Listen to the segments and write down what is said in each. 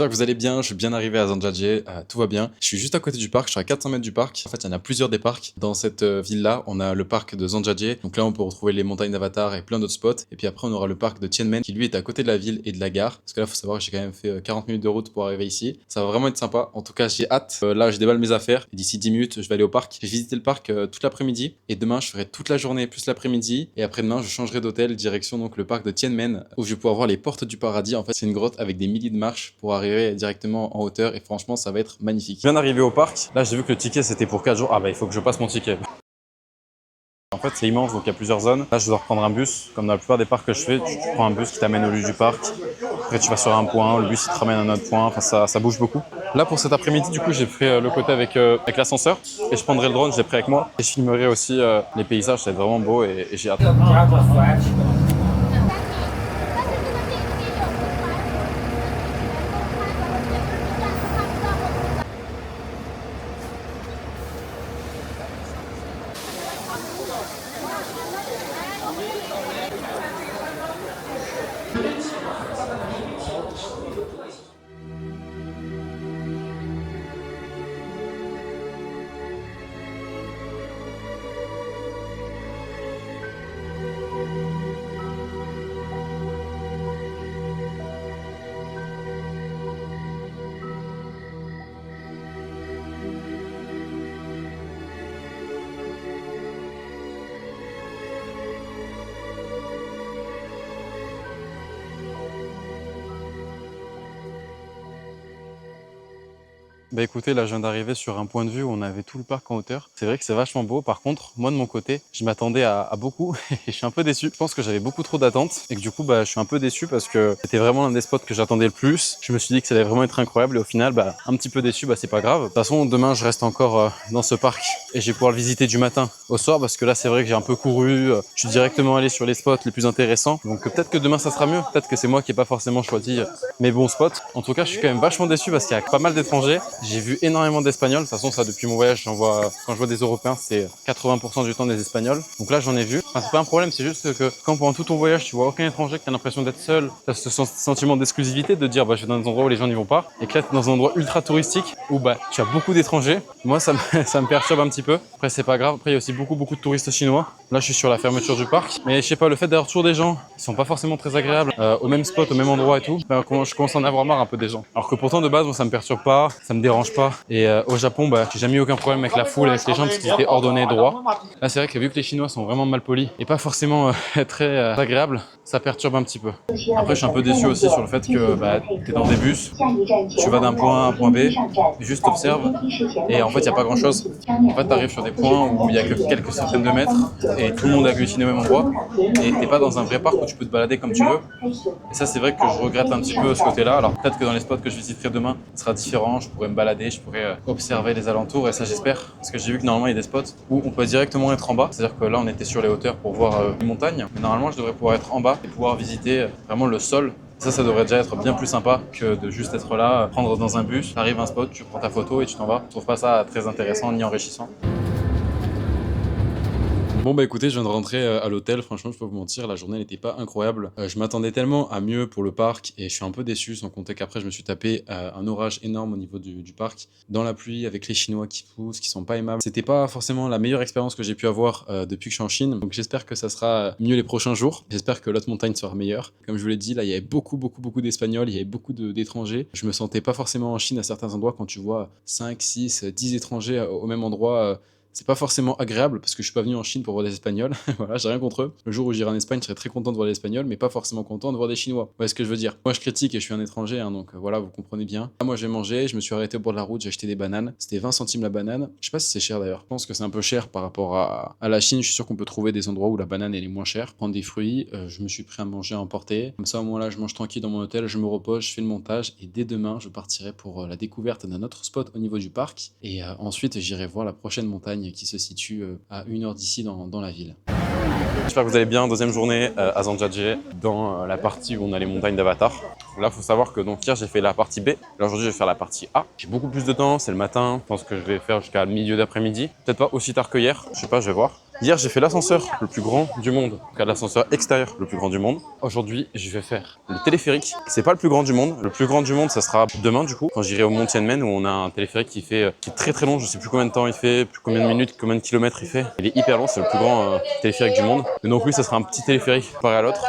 J'espère que vous allez bien, je suis bien arrivé à Zanjadje, tout va bien. Je suis juste à côté du parc, je suis à 400 mètres du parc. En fait, il y en a plusieurs des parcs. Dans cette ville-là, on a le parc de Zanjadje. Donc là, on peut retrouver les montagnes d'Avatar et plein d'autres spots. Et puis après, on aura le parc de Tien Men qui lui est à côté de la ville et de la gare. Parce que là, il faut savoir que j'ai quand même fait 40 minutes de route pour arriver ici. Ça va vraiment être sympa. En tout cas, j'ai hâte. Là, je déballe mes affaires. Et d'ici 10 minutes, je vais aller au parc. J'ai visité le parc toute l'après-midi. Et demain, je ferai toute la journée plus l'après-midi. Et après-demain, je changerai d'hôtel direction donc le parc de Tien Men où je vais pouvoir voir les portes du paradis. En fait, c'est une grotte avec des milliers de marches pour arriver directement en hauteur et franchement ça va être magnifique. Je viens d'arriver au parc, là j'ai vu que le ticket c'était pour 4 jours, ah bah il faut que je passe mon ticket. En fait c'est immense donc il y a plusieurs zones, là je dois reprendre un bus, comme dans la plupart des parcs que je fais, tu prends un bus qui t'amène au lieu du parc, après tu vas sur un point, le bus il te ramène à un autre point, enfin ça bouge beaucoup. Là pour cet après-midi du coup j'ai pris le côté avec l'ascenseur et je prendrai le drone, je l'ai pris avec moi et je filmerai aussi les paysages, ça va être vraiment beau et j'ai hâte. Bah écoutez, là je viens d'arriver sur un point de vue où on avait tout le parc en hauteur. C'est vrai que c'est vachement beau. Par contre, moi de mon côté, je m'attendais à beaucoup et je suis un peu déçu. Je pense que j'avais beaucoup trop d'attentes et que du coup, bah, je suis un peu déçu parce que c'était vraiment l'un des spots que j'attendais le plus. Je me suis dit que ça allait vraiment être incroyable et au final, bah, un petit peu déçu, bah, c'est pas grave. De toute façon, demain, je reste encore dans ce parc et je vais pouvoir le visiter du matin au soir parce que là, c'est vrai que j'ai un peu couru. Je suis directement allé sur les spots les plus intéressants. Donc peut-être que demain, ça sera mieux. Peut-être que c'est moi qui n'ai pas forcément choisi mes bons spots. En tout cas, je suis quand même vachement déçu parce qu'il y a pas mal d'étrangers. J'ai vu énormément d'Espagnols. De toute façon, ça, depuis mon voyage, quand je vois des Européens, c'est 80% du temps des Espagnols. Donc là, j'en ai vu. Enfin, c'est pas un problème, c'est juste que quand pendant tout ton voyage, tu vois aucun étranger, que tu as l'impression d'être seul, tu as ce sentiment d'exclusivité, de dire, bah, je vais dans des endroits où les gens n'y vont pas. Et que là, tu es dans un endroit ultra touristique où, bah, tu as beaucoup d'étrangers. Moi, ça me perturbe un petit peu. Après, c'est pas grave. Après, il y a aussi beaucoup de touristes chinois. Là, je suis sur la fermeture du parc. Mais je sais pas, le fait d'avoir toujours des gens qui sont pas forcément très agréables, au même spot, au même endroit et tout, bah, je commence à en avoir marre un peu des gens. Alors que pourtant, de base, moi, ça me perturbe pas, ça me dérange pas. Et au Japon, bah, j'ai jamais eu aucun problème avec la foule, avec les gens, parce qu'ils étaient ordonnés droit. Là, c'est vrai que vu que les Chinois sont vraiment mal polis et pas forcément très agréables, ça perturbe un petit peu. Après, je suis un peu déçu aussi sur le fait que bah, tu es dans des bus, tu vas d'un point A à un point B, juste observe, et en fait, il n'y a pas grand chose. En fait, tu arrives sur des points où il y a que quelques centaines de mètres, et tout le monde agglutiné au même endroit, et t'es pas dans un vrai parc où tu peux te balader comme tu veux. Et ça, c'est vrai que je regrette un petit peu ce côté-là. Alors peut-être que dans les spots que je visiterai demain, ce sera différent, je pourrais me balader, je pourrais observer les alentours, et ça, j'espère. Parce que j'ai vu que normalement, il y a des spots où on peut directement être en bas. C'est-à-dire que là, on était sur les hauteurs pour voir les montagnes. Mais normalement, je devrais pouvoir être en bas et pouvoir visiter vraiment le sol. Ça devrait déjà être bien plus sympa que de juste être là, prendre dans un bus, t'arrives à un spot, tu prends ta photo et tu t'en vas. Je trouve pas ça très intéressant ni enrichissant. Bon bah écoutez, je viens de rentrer à l'hôtel, franchement je peux vous mentir, la journée n'était pas incroyable. Je m'attendais tellement à mieux pour le parc et je suis un peu déçu, sans compter qu'après je me suis tapé un orage énorme au niveau du parc, dans la pluie avec les Chinois qui poussent, qui sont pas aimables. C'était pas forcément la meilleure expérience que j'ai pu avoir depuis que je suis en Chine, donc j'espère que ça sera mieux les prochains jours. J'espère que l'autre montagne sera meilleure. Comme je vous l'ai dit, là il y avait beaucoup d'Espagnols, il y avait beaucoup d'étrangers. Je me sentais pas forcément en Chine à certains endroits quand tu vois 5, 6, 10 étrangers au même endroit. C'est pas forcément agréable parce que je suis pas venu en Chine pour voir des Espagnols. Voilà, j'ai rien contre eux. Le jour où j'irai en Espagne, je serai très content de voir des Espagnols, mais pas forcément content de voir des Chinois. Vous voyez ce que je veux dire? Moi, je critique et je suis un étranger, hein, donc voilà, vous comprenez bien. Là, moi, j'ai mangé, je me suis arrêté au bord de la route, j'ai acheté des bananes. C'était 20 centimes la banane. Je sais pas si c'est cher d'ailleurs. Je pense que c'est un peu cher par rapport à la Chine. Je suis sûr qu'on peut trouver des endroits où la banane elle est moins chère. Prendre des fruits, je me suis pris à manger à emporter. Comme ça, au moins là, je mange tranquille dans mon hôtel, je me repose, je fais le montage et dès demain, je partirai pour la découverte d'un autre spot au niveau du parc. Et ensuite, j'irai voir la prochaine montagne qui se situe à 1 heure d'ici dans la ville. J'espère que vous allez bien. Deuxième journée à Zanjadje, dans la partie où on a les montagnes d'Avatar. Là, il faut savoir que donc hier, j'ai fait la partie B. Là, aujourd'hui, je vais faire la partie A. J'ai beaucoup plus de temps, c'est le matin. Je pense que je vais faire jusqu'à milieu d'après-midi. Peut-être pas aussi tard que hier, je sais pas, je vais voir. Hier, j'ai fait l'ascenseur le plus grand du monde. En tout cas, l'ascenseur extérieur le plus grand du monde. Aujourd'hui, je vais faire le téléphérique. C'est pas le plus grand du monde. Le plus grand du monde, ça sera demain du coup, quand j'irai au Mont Tianmen où on a un téléphérique qui est très très long. Je sais plus combien de temps il fait, plus combien de minutes, combien de kilomètres il fait. Il est hyper long, c'est le plus grand téléphérique du monde. Mais donc oui, ça sera un petit téléphérique comparé à l'autre.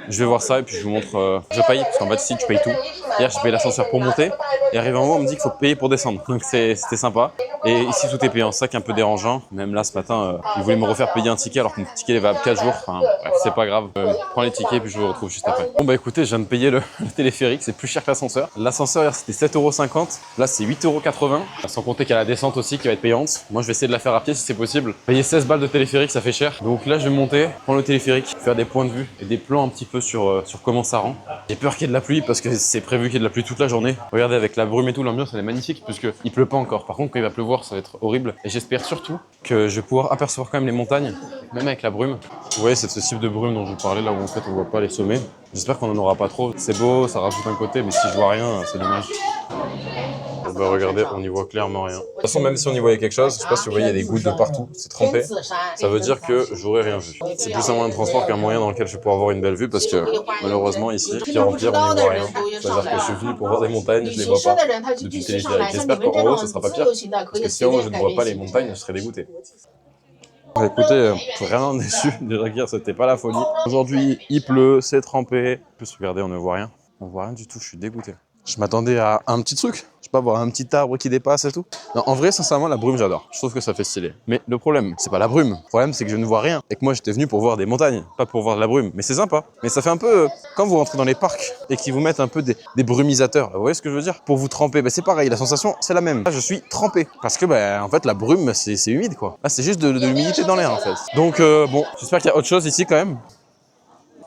Je vais voir ça et puis je vous montre. Je paye parce qu'en fait ici tu payes tout. Hier j'ai payé l'ascenseur pour monter et arrivé en haut on me dit qu'il faut payer pour descendre. Donc c'était sympa. Et ici tout est payant, c'est ça qui est un peu dérangeant. Même là ce matin ils voulaient me refaire payer un ticket alors que mon ticket est valable 4 jours. Enfin bref, c'est pas grave. Prends les tickets et puis je vous retrouve juste après. Bon bah écoutez, je viens de payer le téléphérique, c'est plus cher que l'ascenseur. L'ascenseur hier c'était 7,50 €. Là c'est 8,80 €. Sans compter qu'il y a la descente aussi qui va être payante. Moi je vais essayer de la faire à pied si c'est possible. Payer 16 balles de téléphérique ça fait cher. Donc là je vais monter, prendre le téléphérique, faire des points de vue et des plans un petit peu sur comment ça rend. J'ai peur qu'il y ait de la pluie parce que c'est prévu qu'il y ait de la pluie toute la journée. Regardez avec la brume et tout, l'ambiance elle est magnifique puisque il pleut pas encore. Par contre quand il va pleuvoir ça va être horrible et j'espère surtout que je vais pouvoir apercevoir quand même les montagnes, même avec la brume. Vous voyez c'est ce type de brume dont je vous parlais là où en fait on voit pas les sommets. J'espère qu'on en aura pas trop. C'est beau, ça rajoute un côté mais si je vois rien c'est dommage. Bah regardez, on n'y voit clairement rien. De toute façon, même si on y voyait quelque chose, je sais pas si vous voyez, il y a des gouttes de partout, c'est trempé. Ça veut dire que j'aurais rien vu. C'est plus un moyen de transport qu'un moyen dans lequel je vais pouvoir avoir une belle vue parce que malheureusement ici, pire en pire, on n'y voit rien. C'est-à-dire que je suis venu pour voir des montagnes, je les vois pas depuis le téléphérique. J'espère qu'en haut, ce sera pas pire. Parce que si en haut, je ne vois pas les montagnes, je serais dégoûté. Écoutez, vraiment déçu. Déjà qu'hier, c'était pas la folie. Aujourd'hui, il pleut, c'est trempé. En plus, regardez, on ne voit rien. On voit rien du tout, je suis dégoûté. Je m'attendais à un petit truc, je sais pas, voir un petit arbre qui dépasse et tout. Non, en vrai, sincèrement, la brume, j'adore. Je trouve que ça fait stylé. Mais le problème, c'est pas la brume. Le problème, c'est que je ne vois rien. Et que moi, j'étais venu pour voir des montagnes, pas pour voir de la brume. Mais c'est sympa. Mais ça fait un peu quand vous rentrez dans les parcs et qu'ils vous mettent un peu des brumisateurs. Vous voyez ce que je veux dire? Pour vous tremper, bah, c'est pareil, la sensation, c'est la même. Là, je suis trempé. Parce que, bah, en fait, la brume, c'est humide, quoi. Là, c'est juste de l'humidité dans l'air, en fait. Donc, bon, j'espère qu'il y a autre chose ici quand même.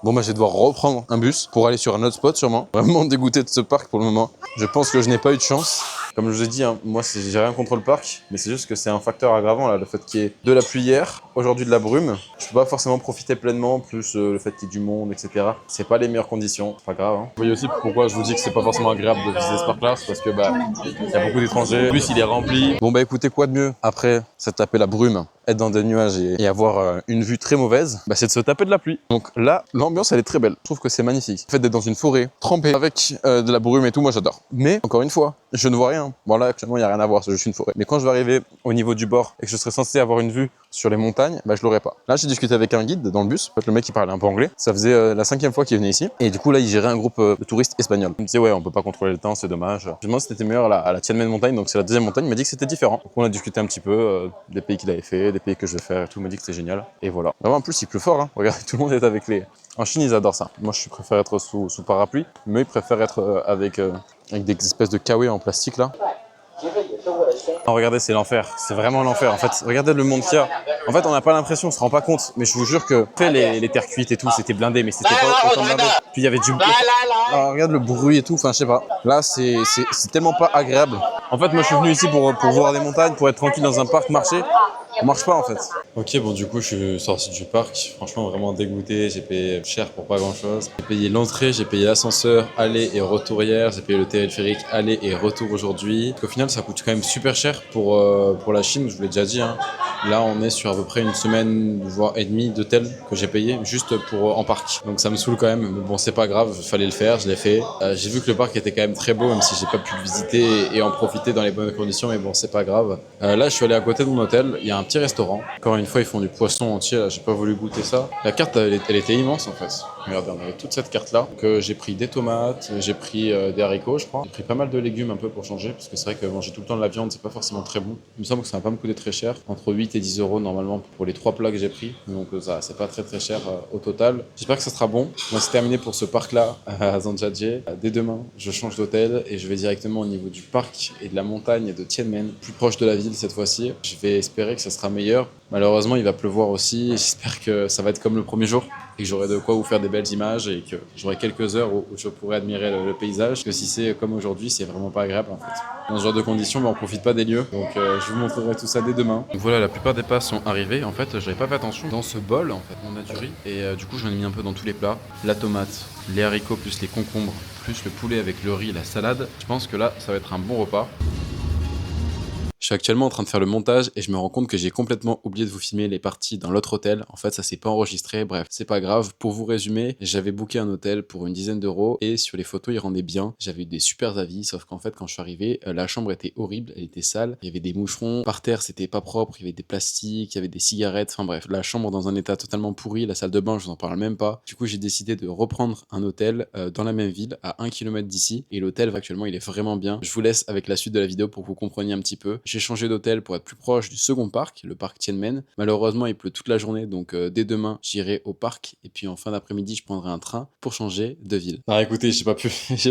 Bon bah je vais devoir reprendre un bus pour aller sur un autre spot sûrement. Vraiment dégoûté de ce parc pour le moment. Je pense que je n'ai pas eu de chance. Comme je vous ai dit, hein, moi j'ai rien contre le parc, mais c'est juste que c'est un facteur aggravant là, le fait qu'il y ait de la pluie hier, aujourd'hui de la brume. Je peux pas forcément profiter pleinement, plus le fait qu'il y ait du monde, etc. C'est pas les meilleures conditions, c'est pas grave. Hein. Vous voyez aussi pourquoi je vous dis que c'est pas forcément agréable de visiter ce parc-là, c'est parce que bah il y a beaucoup d'étrangers, en plus il est rempli. Bon bah écoutez, quoi de mieux après s'être tapé la brume, être dans des nuages et avoir une vue très mauvaise, bah c'est de se taper de la pluie. Donc là, l'ambiance elle est très belle. Je trouve que c'est magnifique. Le fait d'être dans une forêt trempée avec de la brume et tout, moi j'adore. Mais encore une fois, je ne vois rien. Bon là actuellement il n'y a rien à voir, c'est juste une forêt. Mais quand je vais arriver au niveau du bord et que je serai censé avoir une vue sur les montagnes, bah je l'aurai pas. Là j'ai discuté avec un guide dans le bus. En fait le mec il parlait un peu anglais. Ça faisait la 5e fois qu'il venait ici. Et du coup là il gérait un groupe de touristes espagnols. Il me disait ouais on peut pas contrôler le temps, c'est dommage. Je me demande si c'était meilleur à la Tianmen montagne, donc c'est la 2e montagne. Il m'a dit que c'était différent. Donc on a discuté un petit peu des pays qu'il avait fait, des pays que je vais faire et tout. Il m'a dit que c'était génial. Et voilà. Vraiment en plus il pleut fort. Hein. Regardez tout le monde est avec les. En Chine ils adorent ça. Moi je préfère être sous parapluie, mais ils préfèrent être avec des espèces de kawaii en plastique là. Non, regardez, c'est l'enfer. C'est vraiment l'enfer. En fait, regardez le monde qu'il y a. En fait, on n'a pas l'impression, on se rend pas compte. Mais je vous jure que les terres cuites et tout, c'était blindé, mais c'était pas autant blindé. Puis il y avait du. Alors, regarde le bruit et tout. Enfin, je sais pas. Là, c'est tellement pas agréable. En fait, moi, je suis venu ici pour voir des montagnes, pour être tranquille dans un parc, marcher. On marche pas en fait. Ok, bon du coup je suis sorti du parc, franchement vraiment dégoûté, j'ai payé cher pour pas grand chose. J'ai payé l'entrée, j'ai payé l'ascenseur, aller et retour hier, j'ai payé le téléphérique, aller et retour aujourd'hui. Au final ça coûte quand même super cher pour la Chine, je vous l'ai déjà dit. Hein. Là on est sur à peu près une semaine, voire et demie d'hôtel que j'ai payé juste pour en parc. Donc ça me saoule quand même, mais bon c'est pas grave, il fallait le faire, je l'ai fait. J'ai vu que le parc était quand même très beau, même si j'ai pas pu le visiter et en profiter dans les bonnes conditions, mais bon c'est pas grave. Là je suis allé à côté de mon hôtel, il y a un petit restaurant. Encore une fois, ils font du poisson entier. Là, j'ai pas voulu goûter ça. La carte, elle était immense en fait. Regardez, on avait toute cette carte-là. Donc, j'ai pris des tomates, j'ai pris des haricots, je crois. J'ai pris pas mal de légumes un peu pour changer, parce que c'est vrai que manger tout le temps de la viande, c'est pas forcément très bon. Il me semble que ça va pas me coûter très cher, entre 8 et 10 € normalement pour les 3 plats que j'ai pris. Donc ça, c'est pas très très cher au total. J'espère que ça sera bon. Moi, c'est terminé pour ce parc-là à Zhangjiajie. Dès demain, je change d'hôtel et je vais directement au niveau du parc et de la montagne de Tianmen, plus proche de la ville cette fois-ci. Je vais espérer que ça sera meilleur. Malheureusement, il va pleuvoir aussi. J'espère que ça va être comme le premier jour et que j'aurai de quoi vous faire des belles images et que j'aurai quelques heures où je pourrai admirer le paysage. Parce que si c'est comme aujourd'hui, c'est vraiment pas agréable en fait. Dans ce genre de conditions, on profite pas des lieux. Donc je vous montrerai tout ça dès demain. Donc voilà, la plupart des plats sont arrivés. En fait, j'avais pas fait attention. Dans ce bol, en fait, on a du riz et du coup, j'en ai mis un peu dans tous les plats. La tomate, les haricots plus les concombres, plus le poulet avec le riz et la salade. Je pense que là, ça va être un bon repas. Je suis actuellement en train de faire le montage et je me rends compte que j'ai complètement oublié de vous filmer les parties dans l'autre hôtel. En fait, ça s'est pas enregistré. Bref, c'est pas grave. Pour vous résumer, j'avais booké un hôtel pour une dizaine d'euros et sur les photos, il rendait bien. J'avais eu des super avis, sauf qu'en fait, quand je suis arrivé, la chambre était horrible, elle était sale. Il y avait des moucherons par terre, c'était pas propre. Il y avait des plastiques, il y avait des cigarettes. Enfin bref, la chambre dans un état totalement pourri. La salle de bain, je vous en parle même pas. Du coup, j'ai décidé de reprendre un hôtel dans la même ville, à 1 km d'ici. Et l'hôtel, actuellement, il est vraiment bien. Je vous laisse avec la suite de la vidéo pour que vous compreniez un petit peu. J'ai changé d'hôtel pour être plus proche du second parc, le parc Tianmen. Malheureusement, il pleut toute la journée, donc dès demain, j'irai au parc. Et puis en fin d'après-midi, je prendrai un train pour changer de ville. Ah, écoutez, j'ai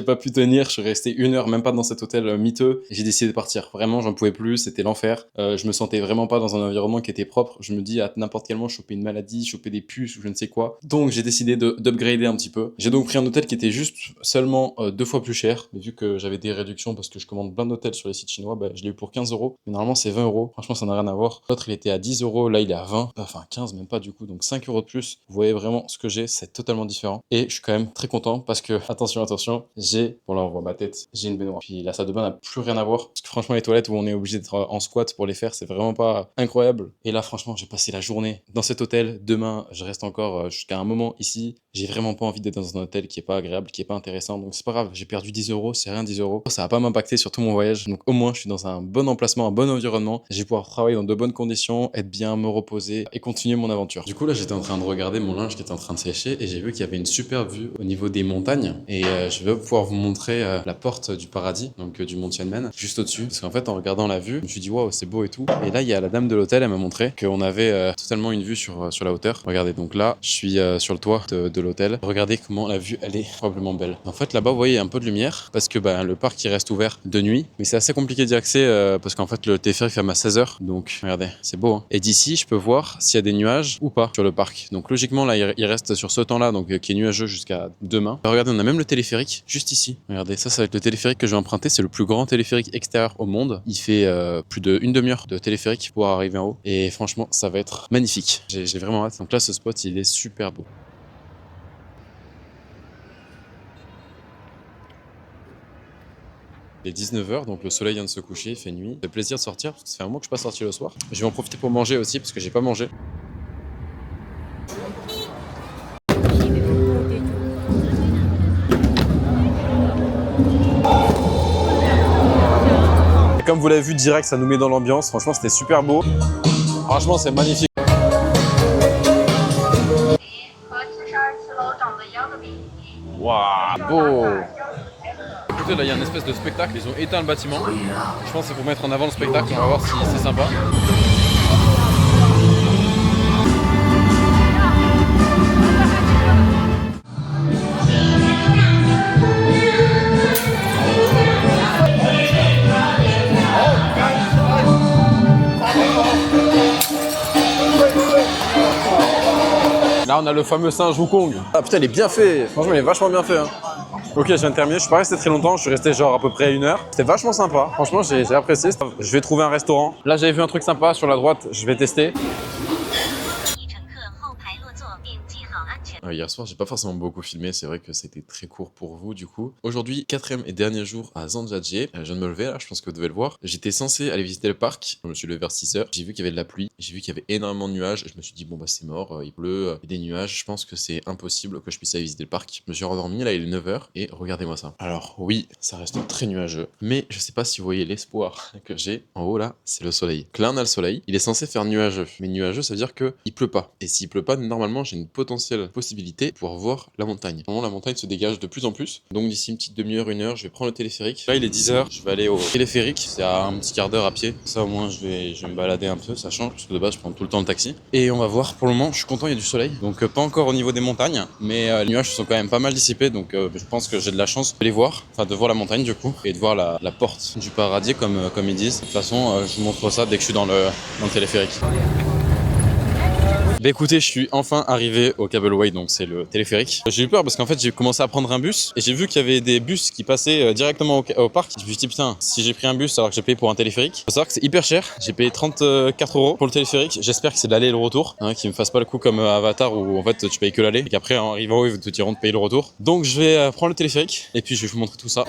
pas pu tenir. Je suis resté 1 heure, même pas dans cet hôtel miteux. J'ai décidé de partir. Vraiment, j'en pouvais plus. C'était l'enfer. Je me sentais vraiment pas dans un environnement qui était propre. Je me dis à n'importe quel moment choper une maladie, choper des puces ou je ne sais quoi. Donc j'ai décidé d'upgrader un petit peu. J'ai donc pris un hôtel qui était juste seulement 2 fois plus cher. Mais vu que j'avais des réductions parce que je commande plein d'hôtels sur les sites chinois, bah, je l'ai eu pour 15 euros. Mais normalement, c'est 20 euros. Franchement, ça n'a rien à voir. L'autre, il était à 10 euros. Là, il est à 20. Enfin, 15, même pas du coup. Donc 5 euros de plus. Vous voyez vraiment ce que j'ai. C'est totalement différent. Et je suis quand même très content parce que, attention, bon là, on voit ma tête. J'ai une baignoire. Puis la salle de bain n'a plus rien à voir. Parce que franchement, les toilettes où on est obligé d'être en squat pour les faire, c'est vraiment pas incroyable. Et là, franchement, j'ai passé la journée dans cet hôtel. Demain, je reste encore jusqu'à un moment ici. J'ai vraiment pas envie d'être dans un hôtel qui est pas agréable, qui est pas intéressant. Donc c'est pas grave. J'ai perdu 10 euros. C'est rien, 10 euros. Ça va pas m'impacter sur tout mon voyage. Donc au moins, je suis dans un bon emplacement, un bon environnement. Je vais pouvoir travailler dans de bonnes conditions, être bien, me reposer et continuer mon aventure. Du coup, là, j'étais en train de regarder mon linge qui était en train de sécher et j'ai vu qu'il y avait une super vue au niveau des montagnes. Et je vais pouvoir vous montrer la porte du paradis, donc du Mont Tianmen, juste au-dessus. Parce qu'en fait, en regardant la vue, je me suis dit, waouh, c'est beau et tout. Et là, il y a la dame de l'hôtel, elle m'a montré qu'on avait totalement une vue sur la hauteur. Regardez, donc là, je suis sur le toit de l'hôtel. Regardez comment la vue, elle est probablement belle. En fait, là-bas, vous voyez, il y a un peu de lumière parce que bah, le parc, il reste ouvert de nuit. Mais c'est assez compliqué d'y accéder parce qu'en fait, le téléphérique ferme à 16 h. Donc, regardez, c'est beau. Hein. Et d'ici, je peux voir s'il y a des nuages ou pas sur le parc. Donc, logiquement, là, il reste sur ce temps-là, donc qui est nuageux jusqu'à demain. Regardez, on a même le téléphérique juste ici. Regardez, ça va être le téléphérique que je vais emprunter. C'est le plus grand téléphérique extérieur au monde. Il fait plus d'une demi-heure de téléphérique pour arriver en haut. Et franchement, ça va être magnifique. J'ai vraiment hâte. Donc là, ce spot, il est super beau. Il est 19 h, donc le soleil vient de se coucher, il fait nuit. Ça fait plaisir de sortir, parce que ça fait un mois que je suis pas sorti le soir. Je vais en profiter pour manger aussi, parce que j'ai pas mangé. Comme vous l'avez vu direct, ça nous met dans l'ambiance. Franchement, c'était super beau. Franchement, c'est magnifique. Waouh, beau. Écoutez, là, il y a une espèce de spectacle. Ils ont éteint le bâtiment. Je pense que c'est pour mettre en avant le spectacle. On va voir si c'est sympa. Là, on a le fameux singe Wukong. Ah putain, il est bien fait. Franchement, il est vachement bien fait. Hein. Ok, je viens de terminer. Je suis pas resté très longtemps. Je suis resté genre à peu près 1 heure. C'était vachement sympa. Franchement, j'ai apprécié. Je vais trouver un restaurant. Là, j'avais vu un truc sympa sur la droite. Je vais tester. Hier soir, j'ai pas forcément beaucoup filmé, c'est vrai que c'était très court pour vous du coup. Aujourd'hui, 4e et dernier jour à Zhangjiajie. Je viens de me lever là, je pense que vous devez le voir. J'étais censé aller visiter le parc, je me suis levé vers 6 h. J'ai vu qu'il y avait de la pluie, j'ai vu qu'il y avait énormément de nuages. Et je me suis dit, bon bah c'est mort, il pleut, il y a des nuages, je pense que c'est impossible que je puisse aller visiter le parc. Je me suis rendormi, là il est 9 h et regardez-moi ça. Alors oui, ça reste très nuageux, mais je sais pas si vous voyez l'espoir que j'ai. En haut là, c'est le soleil. Donc là on a le soleil, il est censé faire nuageux, mais nuageux ça veut dire qu'il pleut pas. Et s'il pleut pas, normalement j'ai une potentielle possibilité de pouvoir voir la montagne. Normalement, la montagne se dégage de plus en plus. Donc d'ici une petite demi-heure, 1 heure, je vais prendre le téléphérique. Là, il est 10 h. Je vais aller au téléphérique. C'est à un petit quart d'heure à pied. Ça, au moins, je vais me balader un peu. Ça change parce que de base, je prends tout le temps le taxi. Et on va voir. Pour le moment, je suis content. Il y a du soleil. Donc pas encore au niveau des montagnes, mais les nuages sont quand même pas mal dissipés. Donc je pense que j'ai de la chance de les voir. Enfin, de voir la montagne du coup et de voir la porte du paradis comme ils disent. De toute façon, je vous montre ça dès que je suis dans le téléphérique. Bah écoutez, je suis enfin arrivé au Cableway, donc c'est le téléphérique. J'ai eu peur parce qu'en fait j'ai commencé à prendre un bus et j'ai vu qu'il y avait des bus qui passaient directement au parc. Je me suis dit putain, si j'ai pris un bus alors que j'ai payé pour un téléphérique, faut savoir que c'est hyper cher. J'ai payé 34 € pour le téléphérique. J'espère que c'est l'aller et le retour, hein, qu'ils me fassent pas le coup comme Avatar où en fait tu payes que l'aller et qu'après en arrivant ils te diront de payer le retour. Donc je vais prendre le téléphérique et puis je vais vous montrer tout ça.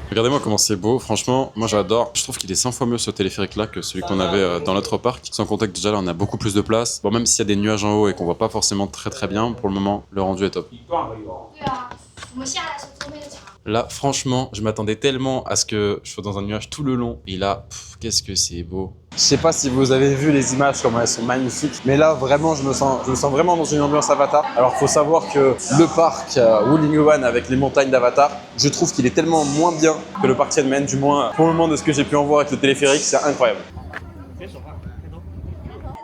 Regardez-moi comment c'est beau, franchement, moi j'adore. Je trouve qu'il est 100 fois mieux ce téléphérique là que celui qu'on avait dans l'autre parc. Sans compter que déjà là on a beaucoup plus de place. Bon, même s'il y a des nuages en haut et qu'on voit pas forcément très bien, pour le moment le rendu est top. Là, franchement, je m'attendais tellement à ce que je sois dans un nuage tout le long. Et là, qu'est-ce que c'est beau. Je sais pas si vous avez vu les images, comment elles sont magnifiques. Mais là, vraiment, je me sens vraiment dans une ambiance Avatar. Alors, faut savoir que le parc Wulingyuan avec les montagnes d'Avatar, je trouve qu'il est tellement moins bien que le parc Tianmen. Du moins, pour le moment, de ce que j'ai pu en voir avec le téléphérique, c'est incroyable.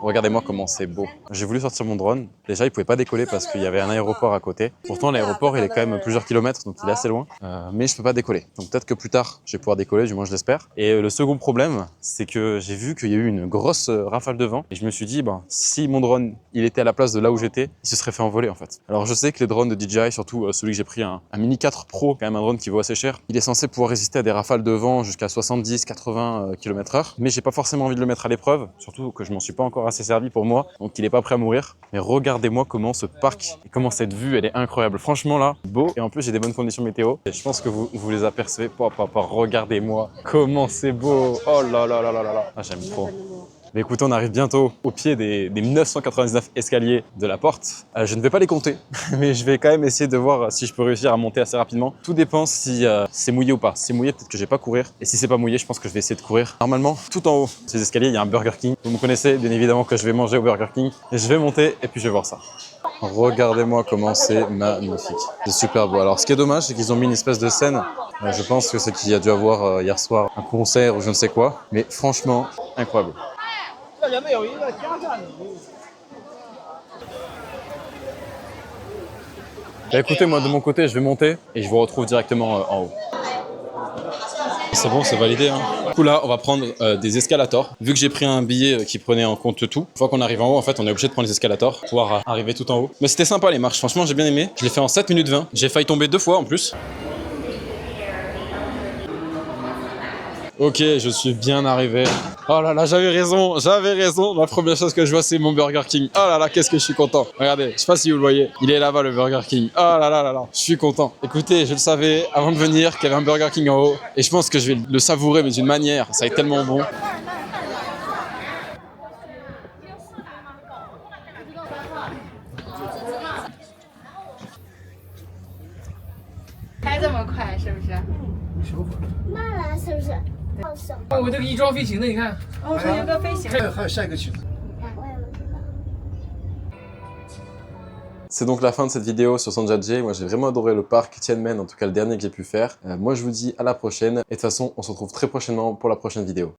Regardez-moi comment c'est beau. J'ai voulu sortir mon drone. Déjà, il pouvait pas décoller parce qu'il y avait un aéroport à côté. Pourtant, l'aéroport, il est quand même plusieurs kilomètres, donc il est assez loin. Mais je peux pas décoller. Donc peut-être que plus tard, je vais pouvoir décoller, du moins je l'espère. Et le second problème, c'est que j'ai vu qu'il y a eu une grosse rafale de vent. Et je me suis dit, ben, si mon drone, il était à la place de là où j'étais, il se serait fait envoler en fait. Alors je sais que les drones de DJI, surtout celui que j'ai pris, un Mini 4 Pro, quand même un drone qui vaut assez cher, il est censé pouvoir résister à des rafales de vent jusqu'à 70-80 km/h. Mais j'ai pas forcément envie de le mettre à l'épreuve, surtout que je m'en suis pas encore assez servi pour moi, donc il est pas prêt à mourir. Mais regardez-moi comment ce parc et comment cette vue, elle est incroyable. Franchement là, beau, et en plus j'ai des bonnes conditions météo. Et je pense que vous les apercevez. Regardez-moi comment c'est beau. Oh là là là là là là. Ah, j'aime trop. Mais écoutez, on arrive bientôt au pied des 999 escaliers de la porte. Je ne vais pas les compter, mais je vais quand même essayer de voir si je peux réussir à monter assez rapidement. Tout dépend si c'est mouillé ou pas. Si c'est mouillé, peut-être que je vais pas courir. Et si c'est pas mouillé, je pense que je vais essayer de courir. Normalement, tout en haut, ces escaliers, il y a un Burger King. Vous me connaissez, bien évidemment que je vais manger au Burger King. Et je vais monter et puis je vais voir ça. Regardez-moi comment c'est magnifique. C'est super beau. Alors, ce qui est dommage, c'est qu'ils ont mis une espèce de scène. Je pense que c'est qu'il y a dû avoir hier soir un concert ou je ne sais quoi. Mais franchement, incroyable. Bah écoutez, moi de mon côté, je vais monter et je vous retrouve directement en haut. C'est bon, c'est validé. Hein. Du coup là, on va prendre des escalators. Vu que j'ai pris un billet qui prenait en compte tout, une fois qu'on arrive en haut, en fait, on est obligé de prendre les escalators pour pouvoir arriver tout en haut. Mais c'était sympa les marches, franchement, j'ai bien aimé. Je l'ai fait en 7 minutes 20. J'ai failli tomber 2 fois en plus. Ok, je suis bien arrivé. Oh là là, j'avais raison. La première chose que je vois, c'est mon Burger King. Oh là là, qu'est-ce que je suis content. Regardez, je sais pas si vous le voyez. Il est là-bas, le Burger King. Oh là là là là, je suis content. Écoutez, je le savais avant de venir qu'il y avait un Burger King en haut. Et je pense que je vais le savourer, mais d'une manière. Ça va être tellement bon.我这个翼装飞行的，你看。哦，这有个飞行。还有下一个曲子。 C'est donc la fin de cette vidéo sur Sanjia-J. Moi, j'ai vraiment adoré le parc Tianmen, en tout cas le dernier que j'ai pu faire. Moi, je vous dis à la prochaine. Et de toute façon, on se retrouve très prochainement pour la prochaine vidéo.